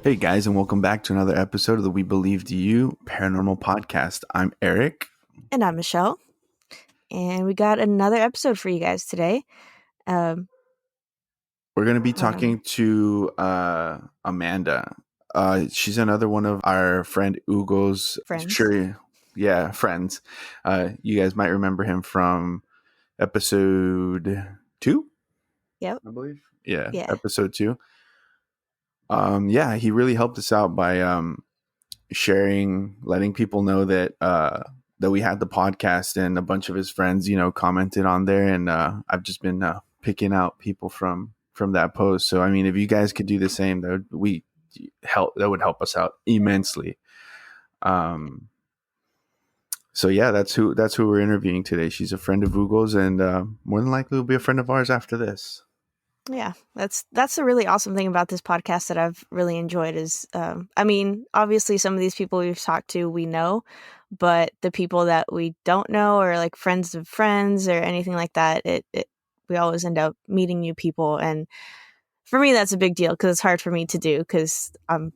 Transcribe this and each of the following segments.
Hey guys, and welcome back to another episode of the We Believe You Paranormal Podcast. I'm Eric. And I'm Michelle. And we got another episode for you guys today. Um, We're going to be Hold on. talking to Amanda. She's another one of our friend Ugo's. Friends. Sure, yeah, friends. You guys might remember him from episode 2, Yep. I believe. Yeah, Yeah. episode 2. He really helped us out by sharing, letting people know that we had the podcast, and a bunch of his friends, commented on there, and I've just been picking out people from that post. So I mean, if you guys could do the same, that would help us out immensely. So yeah, that's who we're interviewing today. She's a friend of Google's, and more than likely will be a friend of ours after this. Yeah. That's the really awesome thing about this podcast that I've really enjoyed is, obviously some of these people we've talked to, we know, but the people that we don't know or like friends of friends or anything like that, we always end up meeting new people. And for me, that's a big deal because it's hard for me to do because I'm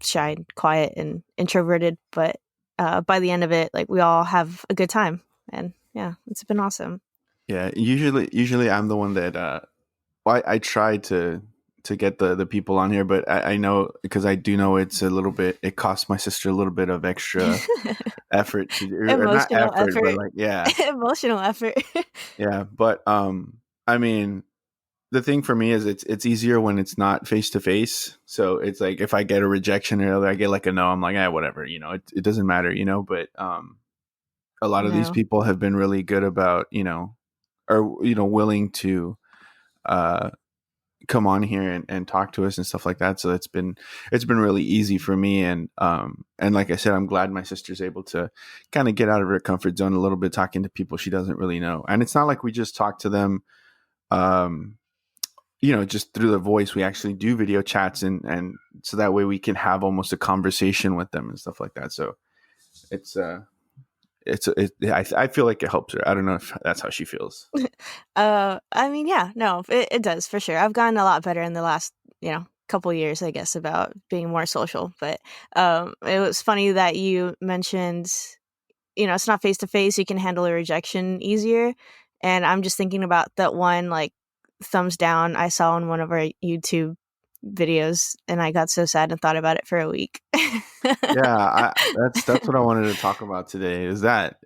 shy and quiet and introverted, but by the end of it, like we all have a good time, and yeah, it's been awesome. Yeah, usually I'm the one that I try to get the people on here, but I know, because I do know it costs my sister a little bit of extra effort to do, or not Emotional effort, but effort. like, yeah, Emotional effort. yeah. But I mean, the thing for me is it's easier when it's not face to face. So it's like if I get a rejection or I get like a no, I'm like, whatever, it doesn't matter, But a lot of these No. people have been really good about, or willing to uh come on here and talk to us and stuff like that. So it's been really easy for me. And like I said, I'm glad my sister's able to kind of get out of her comfort zone a little bit, talking to people she doesn't really know. And it's not like we just talk to them, um, just through the voice. We actually do video chats, and so that way we can have almost a conversation with them and stuff like that. So it's, I feel like it helps her. I don't know if that's how she feels. Yeah, no, it does for sure. I've gotten a lot better in the last, couple years, I guess, about being more social. But it was funny that you mentioned, it's not face to face. You can handle a rejection easier. And I'm just thinking about that one like thumbs down I saw in one of our YouTube videos, and I got so sad and thought about it for a week. Yeah, that's what I wanted to talk about today. Is that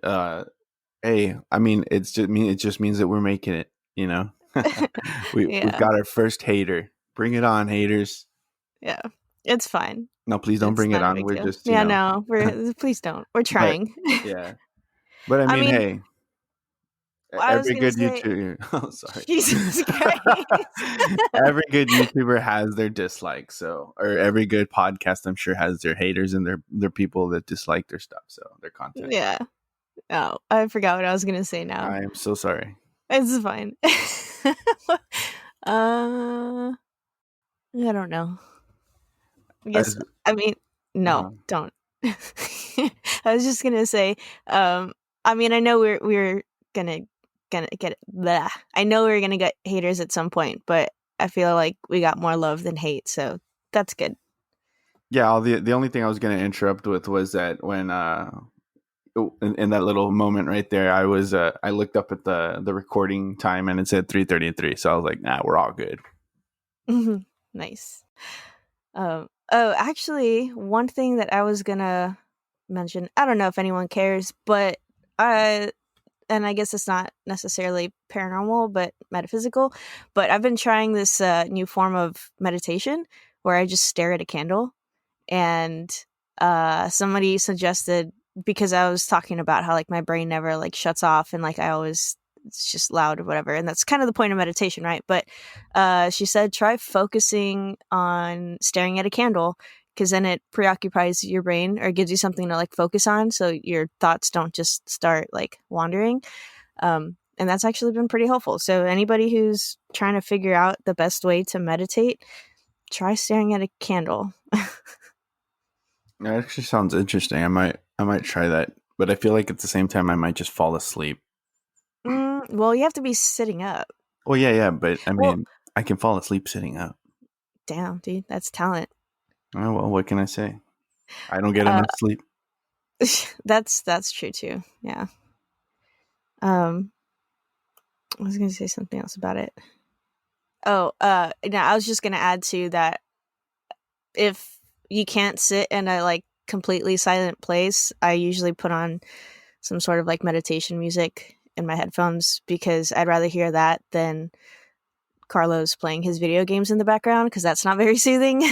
hey, I mean, it just means that we're making it. We've Yeah, got our first hater. Bring it on, haters. yeah, it's fine. No, please don't It's bring it not a on. big We're deal. just, Yeah, no, please don't. We're but trying. yeah. But I I mean, mean, hey, I was every gonna good say, YouTuber. Oh, sorry. Jesus Christ. Every good YouTuber has their dislikes. So, or every good podcast, I'm sure, has their haters and their people that dislike their stuff. So their content. Yeah. Oh, I forgot what I was gonna say now. I am so sorry. It's fine. uh, I don't know. I guess. As, I mean, no, uh, don't. I was just gonna say. Um, I know we're gonna get it. Blah. I know we're gonna get haters at some point, but I feel like we got more love than hate, so that's good. yeah, the only thing I was going to interrupt with was that when in that little moment right there, I looked up at the recording time and it said 3:33, so I was like, nah, we're all good. Nice. Oh, actually, one thing that I was gonna mention, I don't know if anyone cares, but I, and I guess it's not necessarily paranormal, but metaphysical, but I've been trying this new form of meditation where I just stare at a candle. And somebody suggested, because I was talking about how like my brain never like shuts off and like I always, it's just loud or whatever, and that's kind of the point of meditation, right? But she said try focusing on staring at a candle, because then it preoccupies your brain or gives you something to like focus on, so your thoughts don't just start like wandering. And that's actually been pretty helpful. So anybody who's trying to figure out the best way to meditate, try staring at a candle. That actually sounds interesting. I might try that, but I feel like at the same time I might just fall asleep. Well, you have to be sitting up. Well, yeah, but I Well, mean, I can fall asleep sitting up. damn, dude, that's talent. Oh, well, what can I say? I don't get Uh, enough sleep. that's true too. Yeah. Um, I was gonna say something else about it. Oh, no, I was just gonna add to that. If you can't sit in a like completely silent place, I usually put on some sort of like meditation music in my headphones because I'd rather hear that than Carlos playing his video games in the background because that's not very soothing.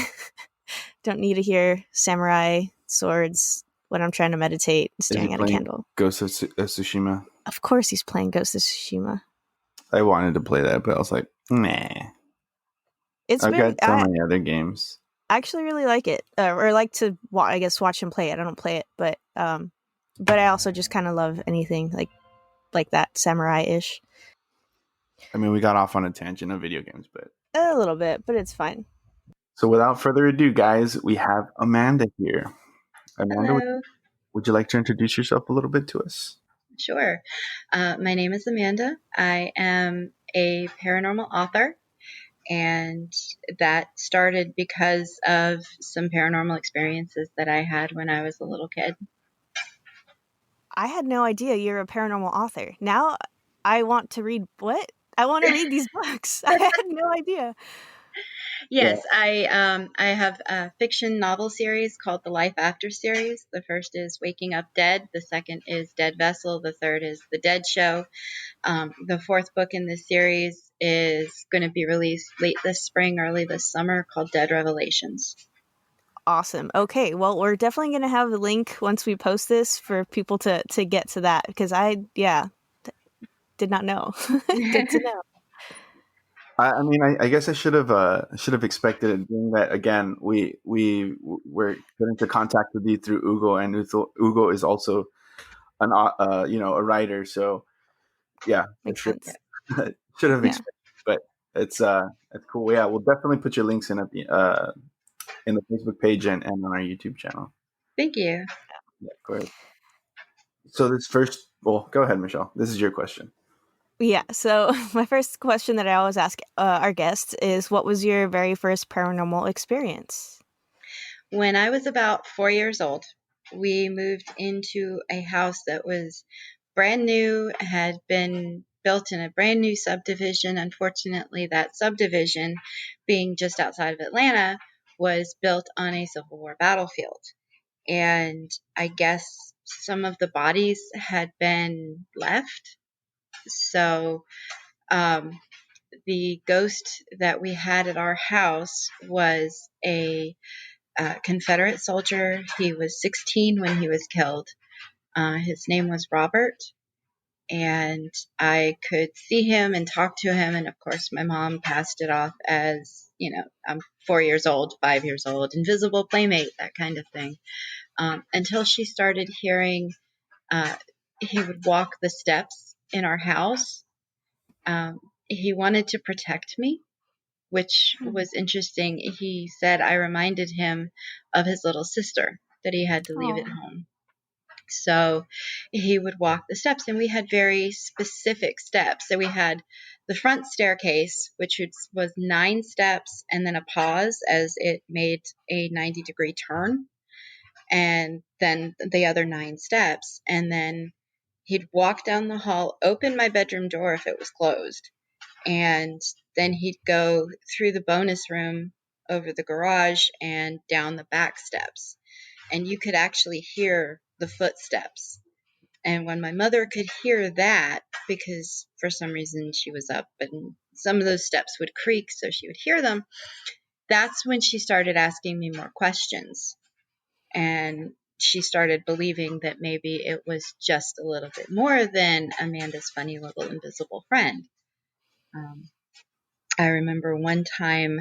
Don't need to hear samurai swords when I'm trying to meditate Is he staring at a playing candle. Ghost of Tsushima? Of course, he's playing Ghost of Tsushima. I wanted to play that, but I was like, nah. It's I've very. got so I many other games. actually really like it, or like to. I guess watch him play it. I don't play it, but I also just kind of love anything like that samurai ish. I mean, we got off on a tangent of video games, but A little bit, but it's fine. so without further ado, guys, we have Amanda here. Amanda, Hello. would you like to introduce yourself a little bit to us? Sure. My name is Amanda. I am a paranormal author, and that started because of some paranormal experiences that I had when I was a little kid. I had no idea you're a paranormal author. Now I want to read what? I want to read these books. I had no idea. Yeah. Yes, I have a fiction novel series called the Life After series. The first is Waking Up Dead. The second is Dead Vessel. The third is The Dead Show. The fourth book in this series is going to be released late this spring, early this summer, called Dead Revelations. Awesome. Okay, well, we're definitely going to have a link once we post this for people to get to that because did not know. Good to know. I mean, I guess I should have expected it. Being that again, we were put into contact with you through Ugo, and Ugo is also an a writer. So yeah, I Makes should sense. should have Yeah. expected. But it's cool. Yeah, we'll definitely put your links in the Facebook page and on our YouTube channel. Thank you. Yeah, of course. So this first, well, go ahead, Michelle. This is your question. Yeah. So, my first question that I always ask our guests is what was your very first paranormal experience? When I was about 4 years old, we moved into a house that was brand new, had been built in a brand new subdivision. Unfortunately, that subdivision, being just outside of Atlanta, was built on a Civil War battlefield. And I guess some of the bodies had been left. So um, the ghost that we had at our house was a Confederate soldier. He was 16 when he was killed. His name was Robert, and I could see him and talk to him. And of course, my mom passed it off as, I'm 4 years old, 5 years old, invisible playmate, that kind of thing. Until she started hearing uh, he would walk the steps in our house. He wanted to protect me, which was interesting. He said I reminded him of his little sister that he had to leave at Oh. home. So he would walk the steps, and we had very specific steps. So we had the front staircase, which was 9 steps, and then a pause as it made a 90-degree turn, and then the other 9 steps. And then he'd walk down the hall, open my bedroom door if it was closed, and then he'd go through the bonus room over the garage and down the back steps. And you could actually hear the footsteps. And when my mother could hear that, because for some reason she was up and some of those steps would creak, so she would hear them, that's when she started asking me more questions. And she started believing that maybe it was just a little bit more than Amanda's funny little invisible friend. Um, I remember one time,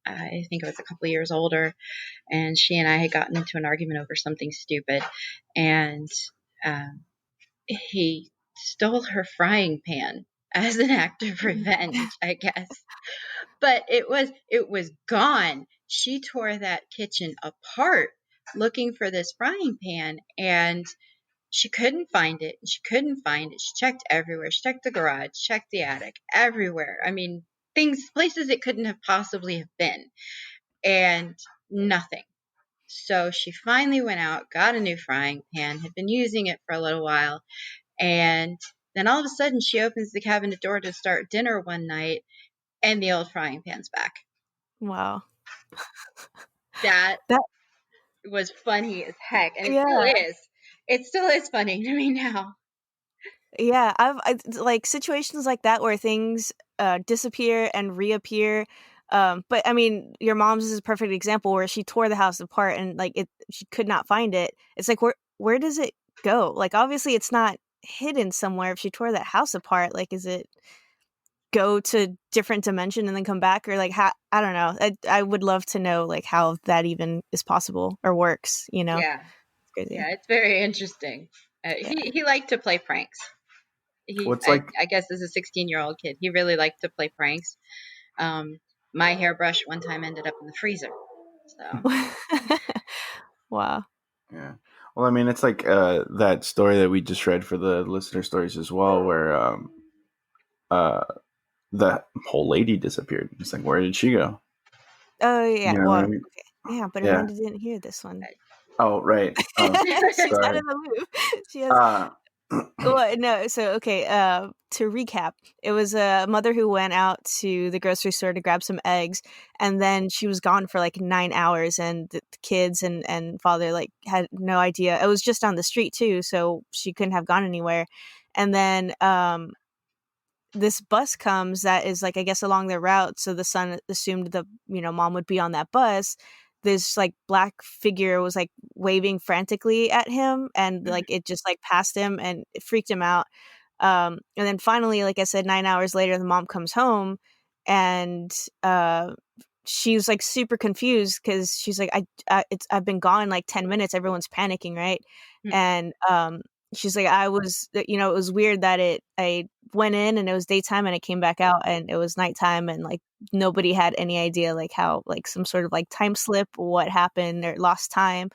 I think I was a couple of years older, and she and I had gotten into an argument over something stupid, and um, he stole her frying pan as an act of revenge, I guess. But it was gone. She tore that kitchen apart looking for this frying pan, and she couldn't find it. She couldn't find it. She checked everywhere. She checked the garage, checked the attic, everywhere. I mean, places it couldn't have possibly have been. And Nothing. So she finally went out, got a new frying pan, had been using it for a little while, and then all of a sudden she opens the cabinet door to start dinner one night, and the old frying pan's back. Wow. That That was funny as heck, and it still yeah. is. It still is funny to me now. Yeah, like situations like that where things disappear and reappear. But I mean, your mom's is a perfect example where she tore the house apart and like she could not find it. It's like where does it go? Like obviously it's not hidden somewhere if she tore that house apart. Like is it go to different dimension and then come back, or like how, I don't know. I would love to know like how that even is possible or works, you know? Yeah, It's crazy. yeah, it's very interesting. Yeah. He liked to play pranks. What's like I guess as a 16-year-old kid, he really liked to play pranks. My hairbrush one time ended up in the freezer. So Wow. yeah. Well, I mean, it's like that story that we just read for the listener stories as well, where uh, the whole lady disappeared. It's like, where did she go? Oh yeah. You know what I Well, mean? okay. Yeah, but Yeah. Amanda didn't hear this one. Oh, right. Oh, She's not sorry. in the loop. She has Uh, well, no. So okay. To recap, it was a mother who went out to the grocery store to grab some eggs, and then she was gone for like 9 hours, and the kids and father like had no idea. It was just on the street too, so she couldn't have gone anywhere. And then this bus comes that is like I guess along their route, so the son assumed the mom would be on that bus. This like black figure was like waving frantically at him, and like it just like passed him and it freaked him out. And then finally, like I said, 9 hours later the mom comes home, and she was like super confused because she's like I've been gone like 10 minutes, everyone's panicking, right? And she's like I was it was weird that I went in and it was daytime and it came back out and it was nighttime, and like nobody had any idea like how like some sort of like time slip, what happened or lost time.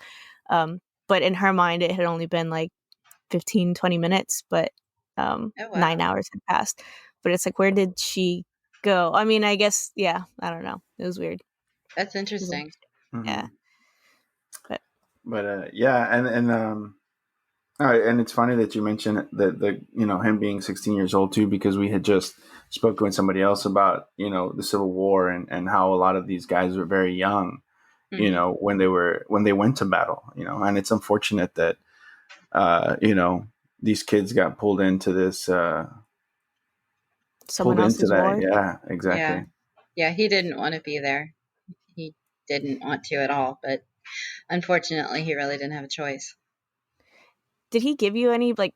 um but in her mind it had only been like 15-20 minutes, but oh 9 hours had passed. But it's like where did she go? I mean, I guess, yeah, I don't know, it was weird. that's It was interesting. interesting. Yeah. mhm. But But yeah, and all right, and it's funny that you mentioned that him being 16 years old too, because we had just spoken with somebody else about the Civil War and how a lot of these guys were very young, Hmm. when they went to battle, and it's unfortunate that these kids got someone pulled into else's that. war. Yeah, Yeah, exactly. yeah, he didn't want to be there. He didn't want to at all, but unfortunately, he really didn't have a choice. Did he give you any like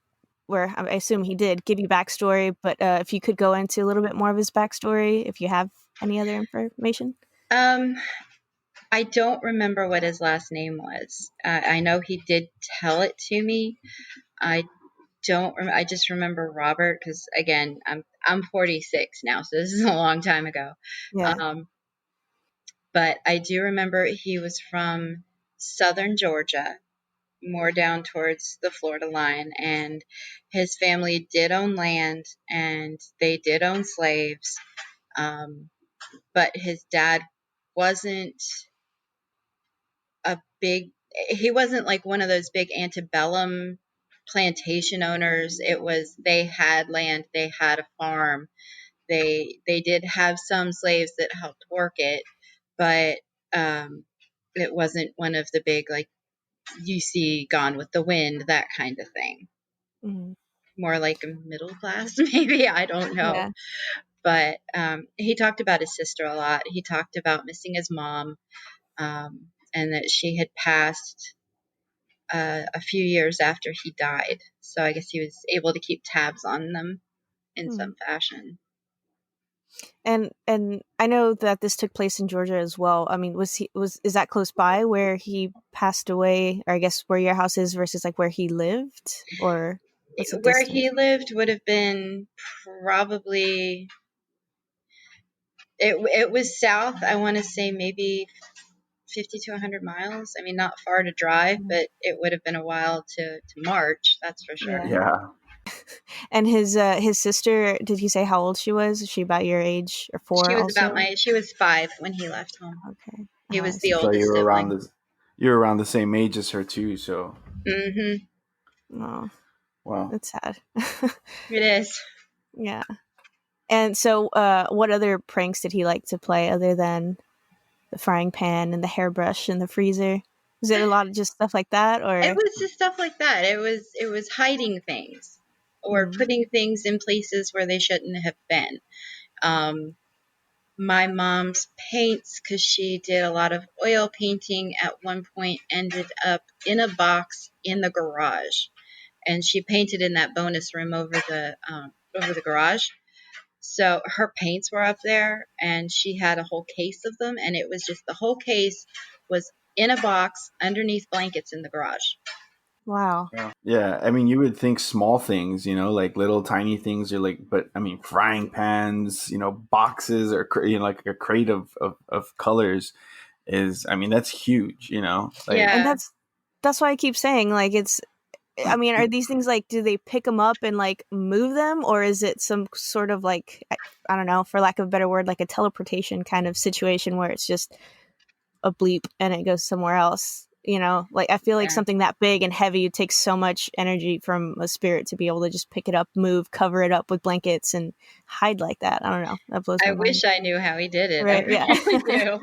where I assume he did give you backstory, but if you could go into a little bit more of his backstory, if you have any other information. Um, I don't remember what his last name was. I know he did tell it to me. I don't. I just remember Robert because again, I'm 46 now, so this is a long time ago. Yeah. Um, but I do remember he was from southern Georgia, more down towards the Florida line, and his family did own land and they did own slaves. Um, but his dad wasn't a big he wasn't like one of those big antebellum plantation owners. It was they had land, they had a farm. They did have some slaves that helped work it, but it wasn't one of the big like you see Gone with the Wind, that kind of thing. Mhm. More like a middle class, maybe. I don't know. Yeah. But he talked about his sister a lot. He talked about missing his mom, and that she had passed a few years after he died. So I guess he was able to keep tabs on them in Mhm. some fashion. And I know that this took place in Georgia as well. I mean, is that close by where he passed away, or I guess where your house is versus like where he lived, or what's the Where distance? he lived would have been probably it was south. I want to say maybe 50 to 100 miles. I mean, not far to drive, Mhm. but it would have been a while to march. That's for sure. Yeah. Yeah. And his sister, did he say how old she was? Is she about your age or four also? She was 5 when he left home. Okay. He Oh, I was the see. So oldest sibling. you're around the same age as her too. So Hmm. Oh, wow. that's sad. It is. Yeah. And so, what other pranks did he like to play other than the frying pan and the hairbrush and the freezer? Was it a lot of just stuff like that, It or? was just stuff like that. It was hiding things or Mm, putting things in places where they shouldn't have been. Um, my mom's paints, because she did a lot of oil painting, at one point ended up in a box in the garage, and she painted in that bonus room over the garage. So her paints were up there, and she had a whole case of them, and it was just the whole case was in a box underneath blankets in the garage. wow. Yeah. Yeah, I mean, you would think small things, like little tiny things, are like, but I mean, frying pans, boxes, or like a crate of colors is, I mean, that's huge, like. And Yeah, that's why I keep saying, like, it's. I mean, are these things like, do they pick them up and like move them, or is it some sort of like, I don't know, for lack of a better word, like a teleportation kind of situation where it's just a bleep and it goes somewhere else? Like, I feel like yeah. something that big and heavy, it takes so much energy from a spirit to be able to just pick it up, move, cover it up with blankets, and hide like that. I don't know. That blows I my mind. wish I knew how he did it. I Right? Yeah. really do.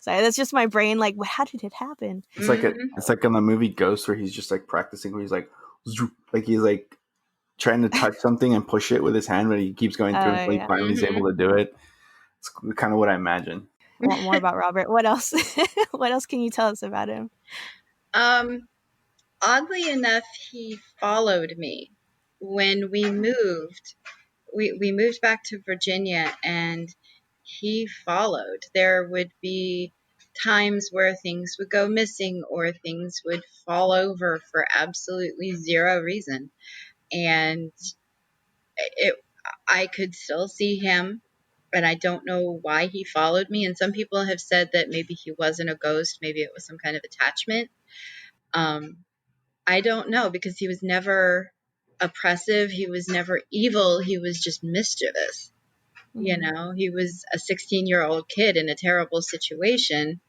Sorry, that's just my brain. Like, how did it happen? Hmm. It's like in the movie Ghost, where he's just like practicing, where he's like, zoop, like he's like trying to touch something and push it with his hand, but he keeps going through until he Yeah. finally is able Hmm. to do it. It's kind of what I imagine. Want more about Robert? What else? What else can you tell us about him? Um, Oddly enough, he followed me when we moved. We moved back to Virginia, and he followed. There would be times where things would go missing or things would fall over for absolutely zero reason. And it, I could still see him, and I don't know why he followed me. And some people have said that maybe he wasn't a ghost, maybe it was some kind of attachment. Um, I don't know, because he was never oppressive, he was never evil, he was just mischievous. Mm, He was a 16-year-old kid in a terrible situation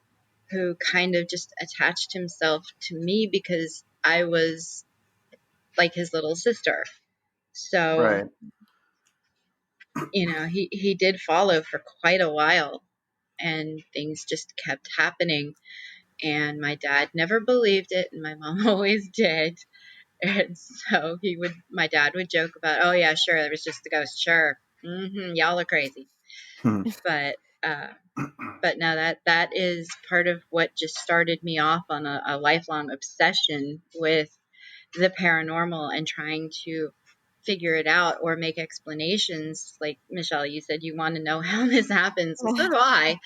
who kind of just attached himself to me because I was like his little sister. So, Right. he did follow for quite a while, and things just kept happening. And my dad never believed it, and my mom always did. And so my dad would joke about, oh yeah, sure, there was just a ghost. Sure. Y'all are crazy. Hmm. But, uh, but no, that is part of what just started me off on a lifelong obsession with the paranormal and trying to figure it out or make explanations. Like Michelle, you said you want to know how this happens. Well, so do I.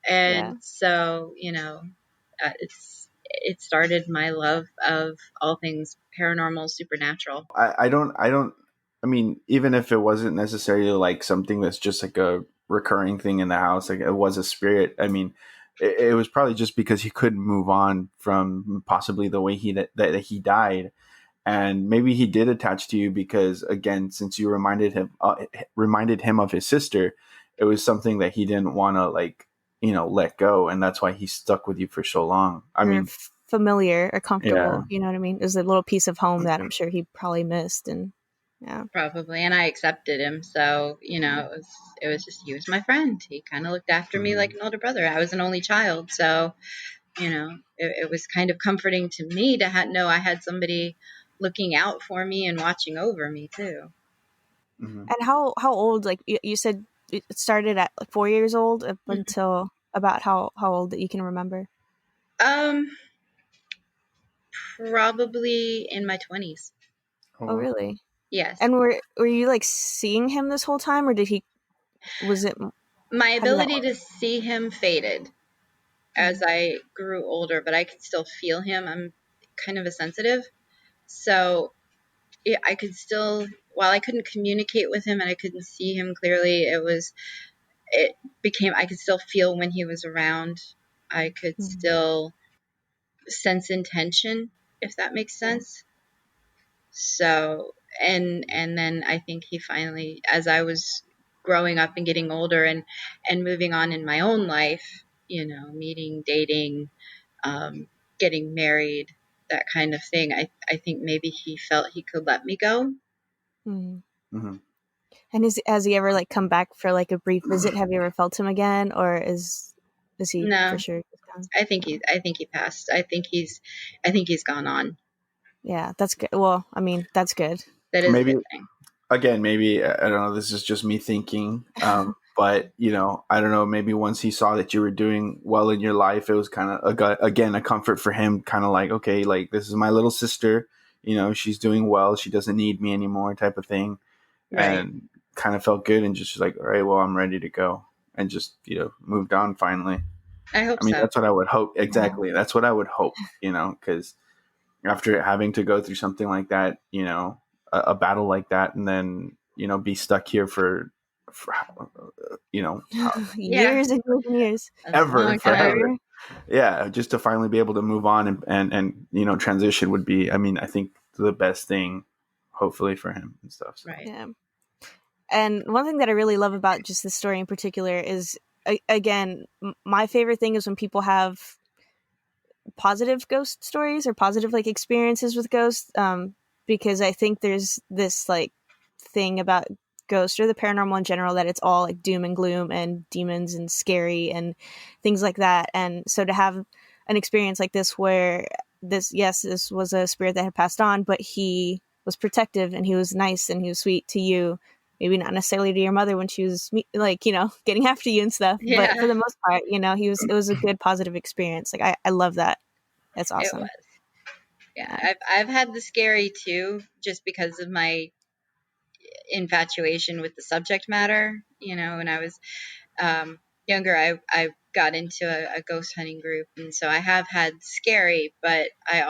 yeah. And so, it started my love of all things paranormal, supernatural. I don't. I mean, even if it wasn't necessarily like something that's just like a recurring thing in the house, like it was a spirit. I mean, it was probably just because he couldn't move on from possibly the way that he died, and maybe he did attach to you because, again, since you reminded him of his sister, it was something that he didn't want to, like, let go, and that's why he stuck with you for so long. I Or mean, familiar or yeah. comfortable. You know what I mean? It was a little piece of home that I'm sure he probably missed. And yeah. Probably, and I accepted him. So, it was just he was my friend. He kind of looked after me like Mhm. an older brother. I was an only child, so it was kind of comforting to me to know I had somebody looking out for me and watching over me too. Mhm. And how old? Like you said, it started at like 4 years old up until about how old that you can remember. Um, Probably in my 20s. Oh, Oh, wow. really? Yes. And were you like seeing him this whole time, or did he? Was it? My How did that ability work? to see him faded as Mm, I grew older, but I could still feel him. I'm kind of a sensitive. So I could still, while I couldn't communicate with him and I couldn't see him clearly, it became, I could still feel when he was around. I could mm, still sense intention, if that makes yeah. sense. So, and then I think he finally, as I was growing up and getting older and moving on in my own life, meeting, dating, getting married, that kind of thing. I think maybe he felt he could let me go. Mm. Hmm. And has he ever like come back for like a brief visit? Have you ever felt him again, or is he for No, sure gone? No. I think he passed. I think he's gone on. Yeah, that's good. Well, I mean, that's good. That is a Maybe good thing. again, maybe I don't know. This is just me thinking, but I don't know. Maybe once he saw that you were doing well in your life, it was kind of again a comfort for him. Kind of like, okay, like this is my little sister. She's doing well. She doesn't need me anymore, type of thing, Right. and kind of felt good and just like, all right, well, I'm ready to go, and just moved on finally. I hope I mean, so. that's what I would hope. Yeah. Exactly, that's what I would hope. Because after having to go through something like that, a battle like that, and then be stuck here for Yeah, Years and years and years. that's a ever, long time. forever. Forever. Yeah, just to finally be able to move on and transition would be. I mean, I think the best thing, hopefully for him and stuff. So Right. Yeah. And one thing that I really love about just this story in particular is, again, my favorite thing is when people have positive ghost stories or positive like experiences with ghosts, because I think there's this like thing about ghosts or the paranormal in general that it's all like doom and gloom and demons and scary and things like that. And so to have an experience like this where this was a spirit that had passed on, but he was protective and he was nice and he was sweet to you, maybe not necessarily to your mother when she was like getting after you and stuff, but for Yeah, the most part it was a good positive experience. Like I love that. That's it awesome. was. Yeah, Yeah. I've had the scary too, just because of my infatuation with the subject matter. When I was younger, I got into a ghost hunting group, and so I have had scary, but I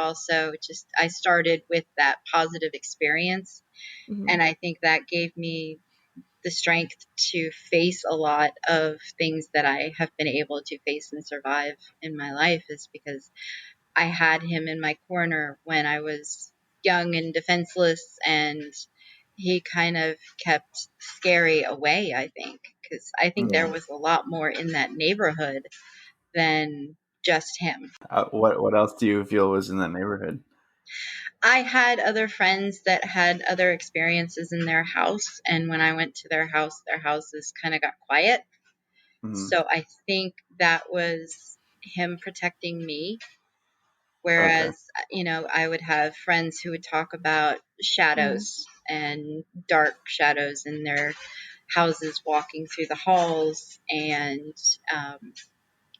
started with that positive experience, Hmm. and I think that gave me the strength to face a lot of things that I have been able to face and survive in my life, is because I had him in my corner when I was young and defenseless, and he kind of kept scary away, I think, because I think there yeah. was a lot more in that neighborhood than just him. What else do you feel was in that neighborhood? I had other friends that had other experiences in their house, and when I went to their houses kind of got quiet. Hmm. So I think that was him protecting me. Okay. Whereas, I would have friends who would talk about Hmm. shadows and dark shadows in their houses walking through the halls, and um,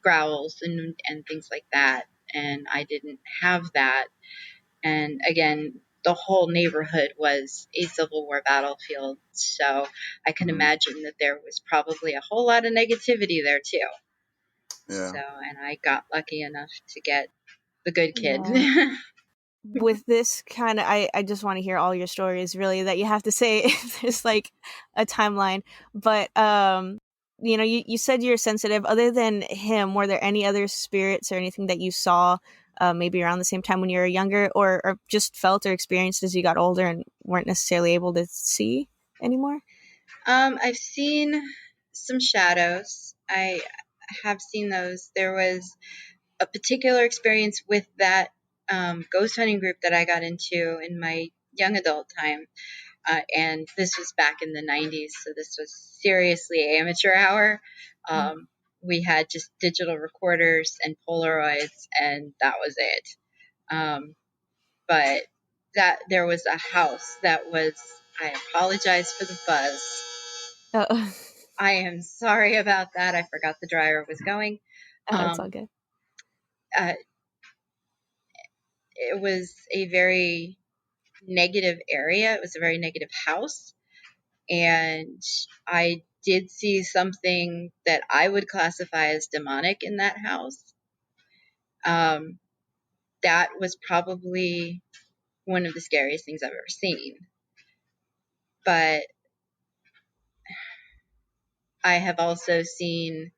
growls and things like that. And I didn't have that. And again, the whole neighborhood was a Civil War battlefield. So I can Hmm. imagine that there was probably a whole lot of negativity there too. Yeah. So, and I got lucky enough to get the good kid. Yeah. With this kind of, I just want to hear all your stories really that you have to say if there's like a timeline. But you said you're sensitive. Other than him, were there any other spirits or anything that you saw maybe around the same time when you were younger, or just felt or experienced as you got older and weren't necessarily able to see anymore? I've seen some shadows. I have seen those. There was a particular experience with that ghost hunting group that I got into in my young adult time. And this was back in the 90s, so this was seriously amateur hour. Mm. Um, we had just digital recorders and Polaroids, and that was it. Um, but that there was a house that was, I apologize for the buzz. Oh, I am sorry about that. I forgot the dryer was going. it's all Um, good. uh, it was a very negative area. It was a very negative house. And I did see something that I would classify as demonic in that house. Um, that was probably one of the scariest things I've ever seen. But I have also seen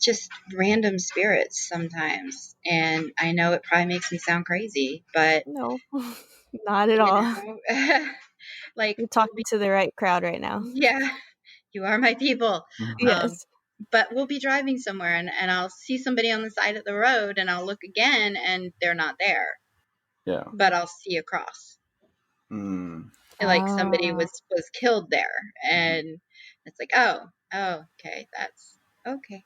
just random spirits sometimes. And I know it probably makes me sound crazy, but No, not at all. like You're we'll talking be, to the right crowd right now. yeah, you are my people. Mhm. Um, Yes. but we'll be driving somewhere, and I'll see somebody on the side of the road, and I'll look again, and they're not there, Yeah. but I'll see a cross, Mm. like somebody Oh. was killed there, and it's like, oh, okay, that's okay.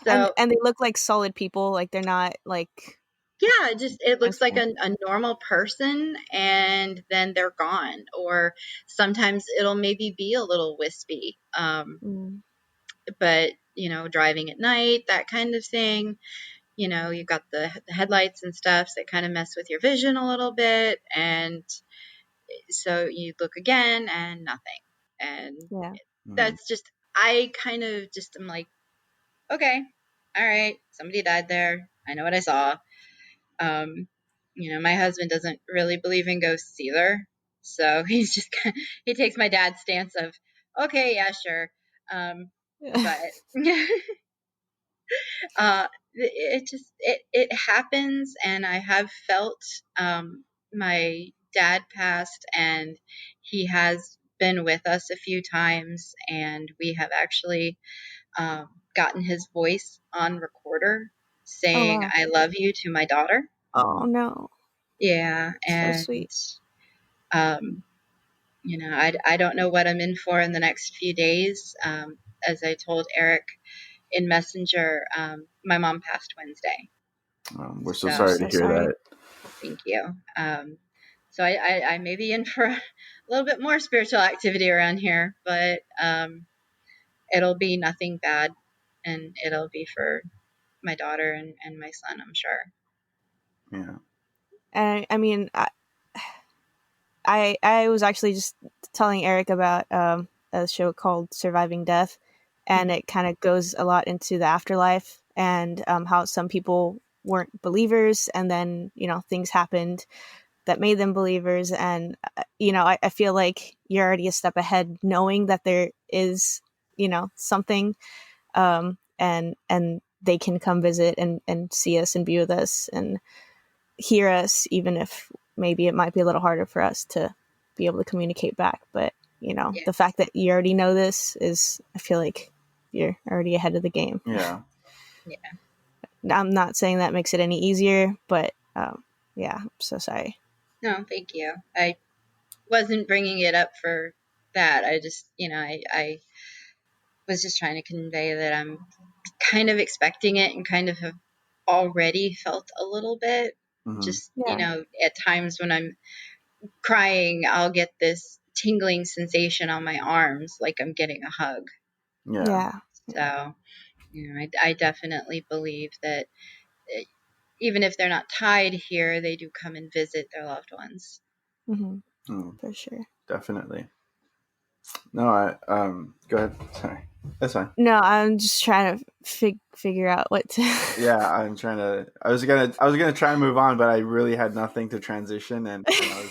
So And they look like solid people, like they're not like yeah, it looks like transformed. a normal person, and then they're gone. Or sometimes it'll maybe be a little wispy, Mm. but driving at night, that kind of thing. You've got the headlights and stuff that kind of mess with your vision a little bit, and so you look again and nothing, and Yeah. Mm. that's just, I kind of just am like, okay, all right, somebody died there. I know what I saw. Um, my husband doesn't really believe in ghosts either, so he's just he takes my dad's stance of, okay, yeah, sure, but it happens, and I have felt, my dad passed, and he has been with us a few times, and we have actually, gotten his voice on recorder Oh saying wow. "I love you" to my daughter. Oh no. Yeah, So and sweet. um, I don't know what I'm in for in the next few days. As I told Eric in Messenger, my mom passed Wednesday, We're so I'm so sorry to so hear sorry. that. thank you. So I may be in for a little bit more spiritual activity around here, but it'll be nothing bad, and it'll be for my daughter and my son, I'm sure. Yeah. And I mean, I was actually just telling Eric about a show called Surviving Death, and Mhm. it kind of goes a lot into the afterlife and how some people weren't believers, and then things happened that made them believers, and I feel like you're already a step ahead, knowing that there is something, and they can come visit and see us and be with us and hear us, even if maybe it might be a little harder for us to be able to communicate back. But Yeah, the fact that you already know this is, I feel like you're already ahead of the game. Yeah. yeah. I'm not saying that makes it any easier, but yeah, I'm so sorry. No, thank you. I wasn't bringing it up for that. I just, I was just trying to convey that I'm kind of expecting it, and kind of have already felt a little bit. Hmm. Just, Yeah. at times when I'm crying, I'll get this tingling sensation on my arms like I'm getting a hug. Yeah. Yeah. Yeah. So, I definitely believe that, uh, even if they're not tied here, they do come and visit their loved ones. Hmm. Mm, For sure. definitely. No, I go ahead. Sorry. That's fine. No, I'm just trying to figure out what to. Yeah, I'm trying to. I was gonna try and move on, but I really had nothing to transition, and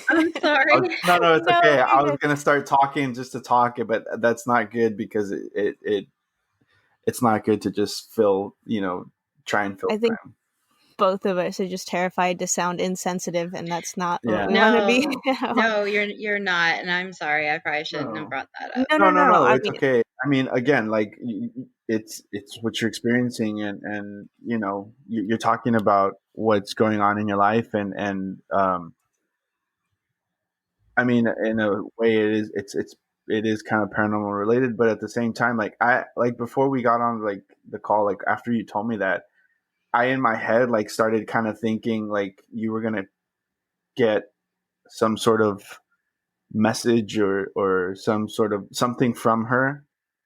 I'm sorry. no, it's No, okay. I you're was good. gonna start talking just to talk, but that's not good because it's not good to just fill, try and fill I think time. both of us are just terrified to sound insensitive, and that's not what Yeah. we want to be. No, no, you're not, and I'm sorry. I probably shouldn't have No. brought that up. No, No, no, no, no. no. I It's mean, okay. I mean, again, like it's what you're experiencing, and you're talking about what's going on in your life, and I mean, in a way, it is kind of paranormal related, but at the same time, like I like before we got on like the call, like after you told me that, I in my head like started kind of thinking like you were gonna get some sort of message or some sort of something from her,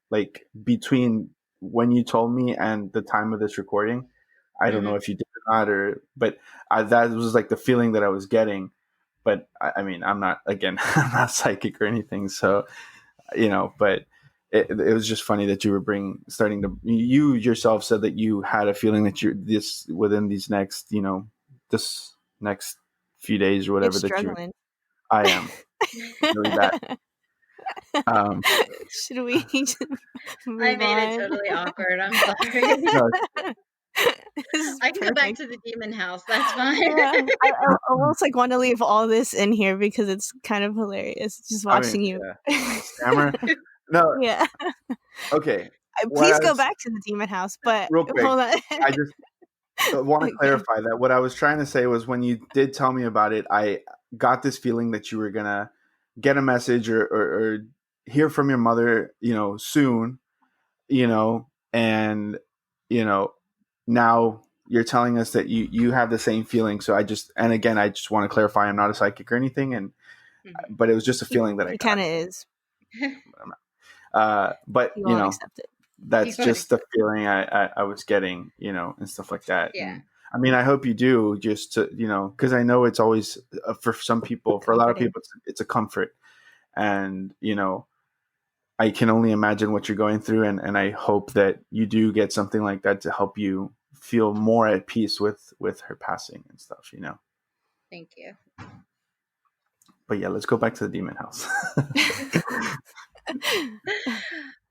like between when you told me and the time of this recording. I don't know Hmm. if you did or not, but that was like the feeling that I was getting. But I mean, I'm not, again, I'm not psychic or anything, so but it was just funny that you were starting to, you yourself said that you had a feeling that you're this within these next, this next few days or you're whatever that you. struggling. I am really bad. Um, Should we just I move made it on? totally awkward. I'm sorry. no, This is I can go back perfect. to the demon house. That's fine. I almost like want to leave all this in here because it's kind of hilarious just I mean, watching you. yeah, stammer. No, Yeah. okay. what I Please go was back to the demon house, but real quick. hold on. I just want to Okay. clarify that what I was trying to say was when you did tell me about it, I got this feeling that you were gonna get a message or hear from your mother, soon, and you know now you're telling us that you have the same feeling. So and again, I just want to clarify, I'm not a psychic or anything, Mhm. but it was just a feeling that I He got. kind of is. But You won't accept it. that's You want just the feeling I was getting, and stuff like that. yeah. And I mean, I hope you do, just to, because I know it's always, for some people, for a lot of Comforting. people, it's a comfort. And, I can only imagine what you're going through. And I hope that you do get something like that to help you feel more at peace with her passing and stuff. Thank you. But yeah, let's go back to the demon house.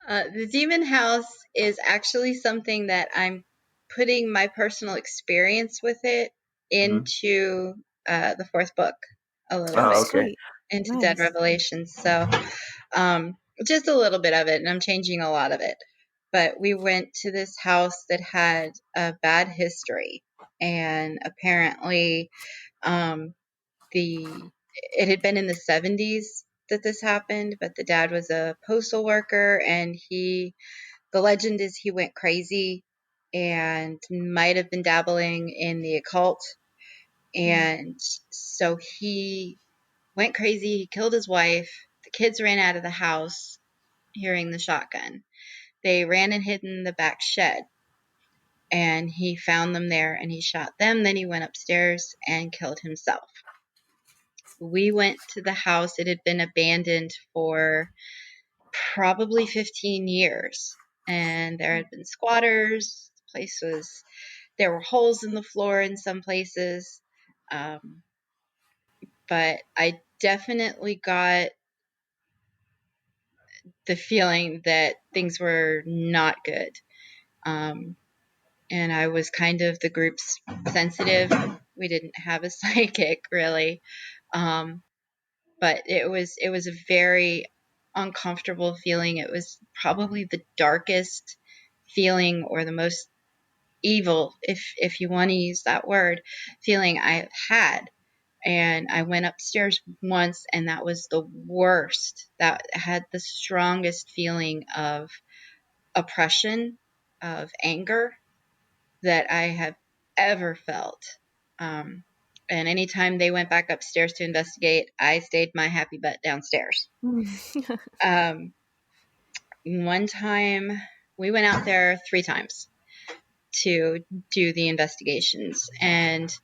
The demon house is actually something that I'm putting my personal experience with it Mhm. into the fourth book a little Oh, Oh, bit, okay. sweet. into Dead Nice. Revelations. So just a little bit of it, and I'm changing a lot of it. But we went to this house that had a bad history, and apparently um, it had been in the 70s that this happened, but the dad was a postal worker, and the legend is he went crazy and might have been dabbling in the occult. And so he went crazy, he killed his wife. The kids ran out of the house hearing the shotgun. They ran and hid in the back shed, and he found them there and he shot them. Then he went upstairs and killed himself. We went to the house. It had been abandoned for probably 15 years, and there had been squatters. The place was, there were holes in the floor in some places. Um, but I definitely got the feeling that things were not good. Um, and I was kind of the group's sensitive. We didn't have a psychic really. Um, but it was a very uncomfortable feeling. It was probably the darkest feeling, or the most evil, if you want to use that word, feeling I've had. And I went upstairs once, and that was the worst. That had the strongest feeling of oppression, of anger that I have ever felt. Um, and anytime they went back upstairs to investigate, I stayed my happy butt downstairs. Um, one time, we went out there 3 times to do the investigations. And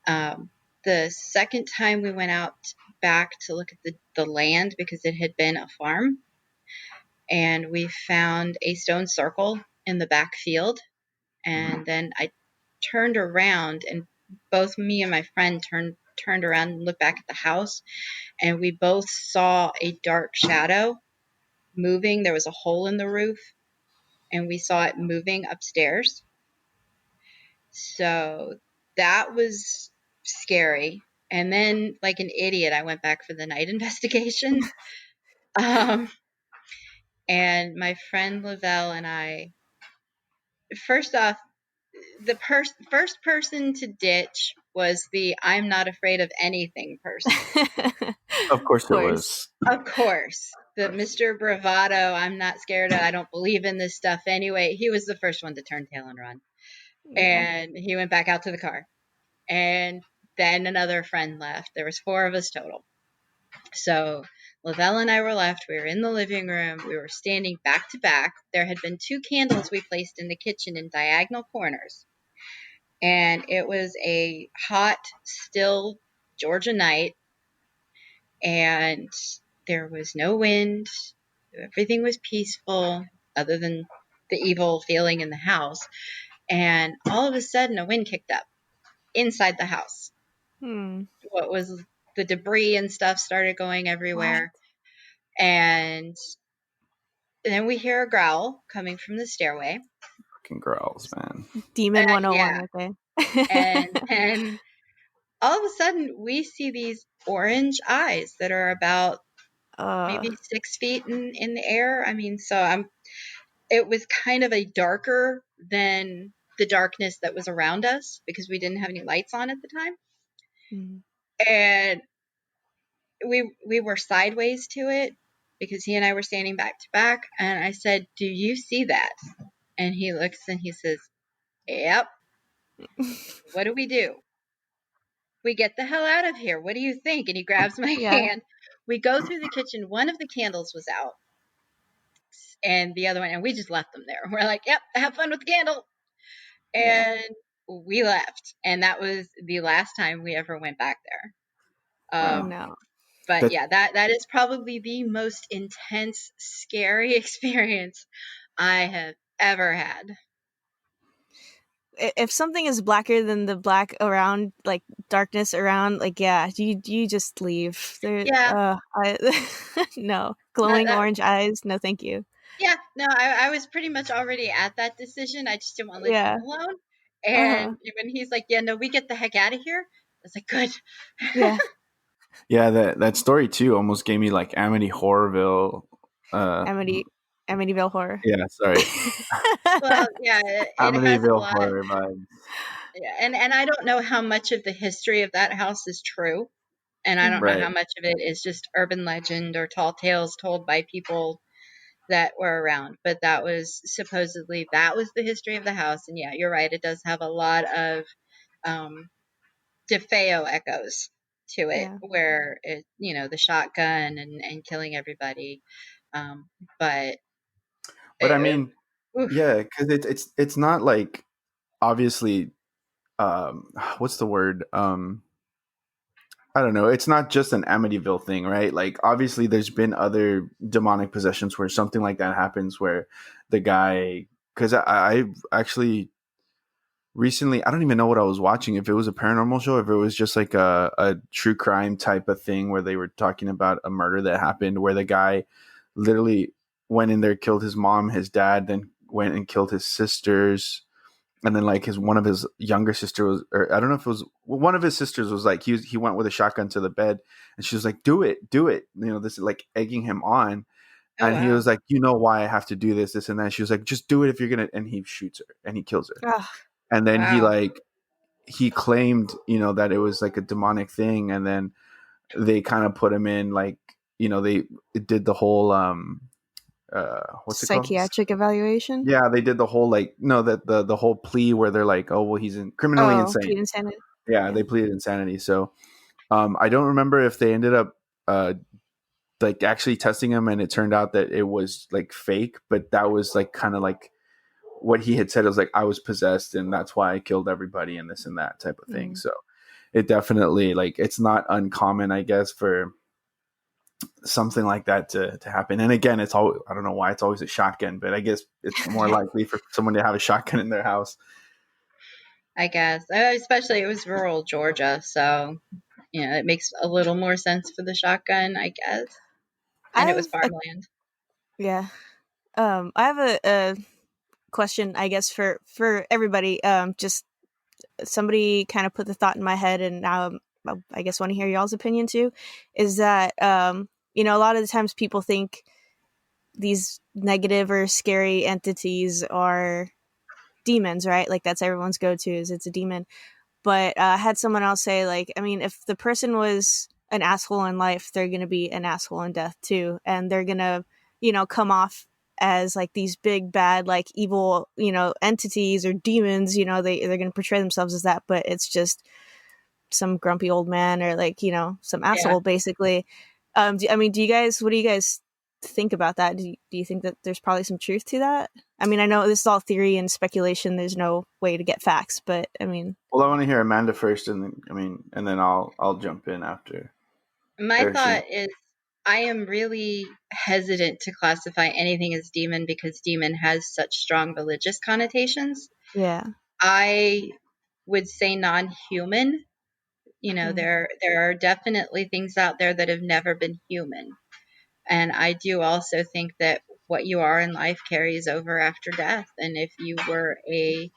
the second time we went out back to look at the land, because it had been a farm, and we found a stone circle in the back field. And then I turned around, and both me and my friend turned around and looked back at the house, and we both saw a dark shadow moving. There was a hole in the roof, and we saw it moving upstairs. So that was scary. And then, like an idiot, I went back for the night investigation. Um, and my friend Lavelle and I, first off, the first person to ditch was the I'm not afraid of anything person. Of Of course it course. was. Of course. Of The course. Mr. Bravado, I'm not scared of, I don't believe in this stuff anyway. He was the first one to turn tail and run. Yeah. And he went back out to the car. And then another friend left. There was 4 of us total. So Lavelle and I were left. We were in the living room. We were standing back to back. There had been 2 candles we placed in the kitchen in diagonal corners. And it was a hot, still Georgia night. And there was no wind. Everything was peaceful, other than the evil feeling in the house. And all of a sudden, a wind kicked up inside the house. Hmm. What was the debris and stuff started going What? everywhere. And then we hear a growl coming from the stairway. Fucking girls, man. Demon 101 Yeah. right there. And then all of a sudden, we see these orange eyes that are about uh maybe 6 feet in the air. I mean, so it was kind of a darker than the darkness that was around us because we didn't have any lights on at the time. Mm. And we were sideways to it because he and I were standing back to back. And I said, "Do you see that?" And he looks and he says, "Yep." "What do we do?" "We get the hell out of here. What do you think?" And he grabs my Yeah. hand. We go through the kitchen. One of the candles was out, and the other one, and we just left them there. We're like, "Yep, have fun with the candle." Yeah. And we left. And that was the last time we ever went back there. Oh Wow. no. But That yeah, that is probably the most intense, scary experience I have ever had. If something is blacker than the black around, like darkness around, like yeah, you just leave. There, Yeah, I no that, glowing that orange eyes. No, thank you. yeah, no, I was pretty much already at that decision. I just didn't want to leave him Yeah. alone. Uh huh. And when he's like, "Yeah, no, we get the heck out of here," I was like, "Good." Yeah. yeah, that story too almost gave me like Amity Horrorville. Uh, Amityville horror. yeah, sorry, Well, yeah, it has a Amityville lot. horror vibes. Yeah, and I don't know how much of the history of that house is true, and I don't know Mhm. Right. how much of it is just urban legend or tall tales told by people that were around. But that was supposedly that was the history of the house, and yeah, you're right. It does have a lot of um, DeFeo echoes to it, Yeah. where it the shotgun and killing everybody. Um, but But I it, mean, oof, yeah, because it's not like obviously what's the word I don't know. It's not just an Amityville thing, right? Like, obviously, there's been other demonic possessions where something like that happens, where the guy, because I actually recently, I don't even know what I was watching. If it was a paranormal show, if it was just like a true crime type of thing where they were talking about a murder that happened, where the guy literally went in there, killed his mom, his dad, then went and killed his sisters, and then like his one of his younger sister was, or I don't know if it was one of his sisters was like he went with a shotgun to the bed, and she was like, do it, this is like egging him on, oh and he wow, was like, why I have to do this and that. She was like, just do it if you're gonna, and he shoots her and he kills her, Ah, and then wow, he claimed that it was like a demonic thing, and then they kind of put him in like they did the whole what's it called. psychiatric evaluation. Yeah, they did the whole like no that the whole plea where they're like, oh well, he's criminally Oh, insane. plead insanity. Yeah, Yeah. they pleaded insanity. So I don't remember if they ended up uh like actually testing him and it turned out that it was like fake, but that was like kind of like what he had said. It was like, I was possessed and that's why I killed everybody and this and that type of thing. Mm. So it definitely, like, it's not uncommon, I guess, for something like that to happen. And again, it's all, I don't know why it's always a shotgun, but I guess it's more likely for someone to have a shotgun in their house. I guess. Especially it was rural Georgia, so it makes a little more sense for the shotgun, I guess. I And it was have a farmland. yeah. I have a question, I guess, for everybody. Just somebody kind of put the thought in my head, and now I guess want to hear y'all's opinion too. Is that a lot of the times people think these negative or scary entities are demons, right? Like that's everyone's go to is it's a demon. But I had someone else say, like, I mean, if the person was an asshole in life, they're going to be an asshole in death too. And they're going to, come off as like these big, bad, like evil, entities or demons, they're going to portray themselves as that. But it's just some grumpy old man or like, some Yeah. asshole basically. Do you guys, what do you guys think about that? Do you think that there's probably some truth to that? I mean, I know this is all theory and speculation. There's no way to get facts, but I mean, Well, I want to hear Amanda first, and then and then I'll jump in after. My Or she. thought is I am really hesitant to classify anything as demon because demon has such strong religious connotations. yeah. I would say non-human. Mm. There are definitely things out there that have never been human. And I do also think that what you are in life carries over after death. And if you were a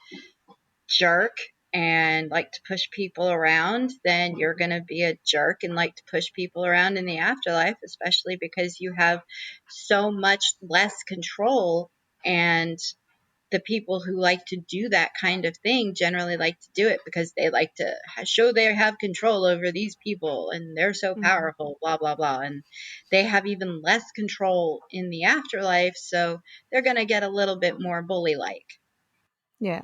jerk and like to push people around, then you're going to be a jerk and like to push people around in the afterlife, especially because you have so much less control And the people who like to do that kind of thing generally like to do it because they like to show they have control over these people and they're so Mhm. powerful, blah, blah, blah. And they have even less control in the afterlife. So they're going to get a little bit more bully like. Yeah.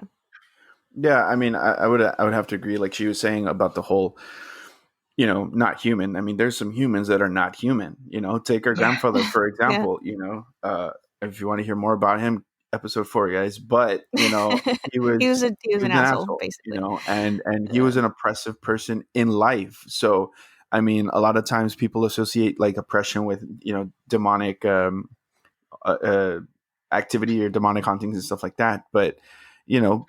Yeah, I mean, I would have to agree. Like she was saying about the whole, not human. I mean, there's some humans that are not human. Take our Yeah. grandfather for Yeah. example. If you want to hear more about him, episode 4, guys. But he he was was a he was he an was an asshole, asshole. basically. And he Yeah. was an oppressive person in life. So I mean, a lot of times people associate like oppression with demonic uh, uh, activity or demonic hauntings and stuff like that. But